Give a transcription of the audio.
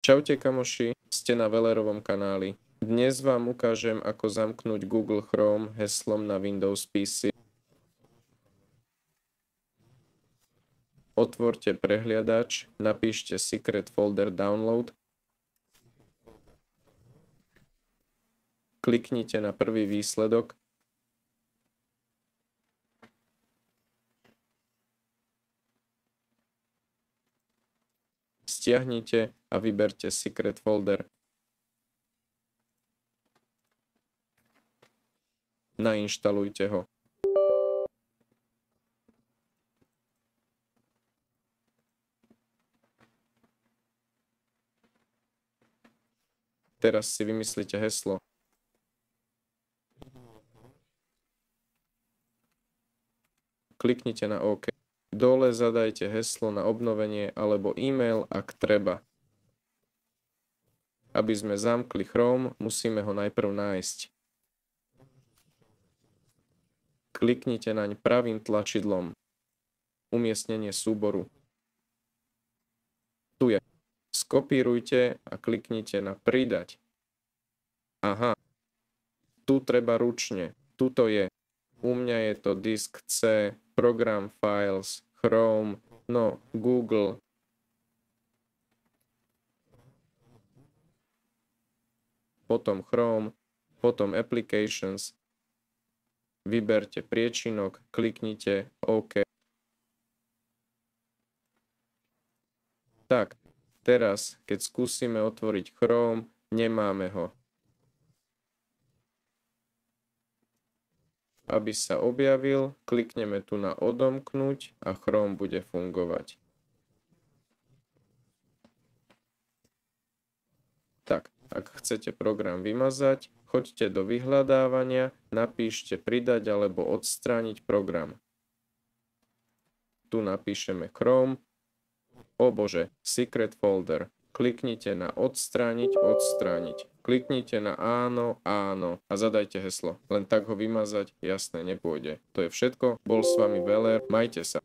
Čaute kamoši, ste na Velerovom kanáli. Dnes vám ukážem, ako zamknúť Google Chrome heslom na Windows PC. Otvorte prehliadač, napíšte secret folder download, kliknite na prvý výsledok, stiahnite a vyberte secret folder. Nainštalujte ho. Teraz si vymyslite heslo. Kliknite na OK. Dole zadajte heslo na obnovenie alebo e-mail, ak treba. Aby sme zamkli Chrome, musíme ho najprv nájsť. Kliknite naň pravým tlačidlom. Umiestnenie súboru. Tu je. Skopírujte a kliknite na pridať. Aha. Tu treba ručne. Tuto je. U mňa je to disk C, program files, Chrome, no Google. Potom Chrome, potom Applications. Vyberte priečinok, kliknite OK. Tak, teraz, keď skúsime otvoriť Chrome, nemáme ho. Aby sa objavil, klikneme tu na odomknúť a Chrome bude fungovať. Tak, ak chcete program vymazať, choďte do vyhľadávania, napíšte pridať alebo odstrániť program. Tu napíšeme Chrome, o bože, secret folder. Kliknite na odstrániť, odstrániť. Kliknite na áno, áno a zadajte heslo. Len tak ho vymazať, jasné, nepôjde. To je všetko, bol s vami Veler, majte sa.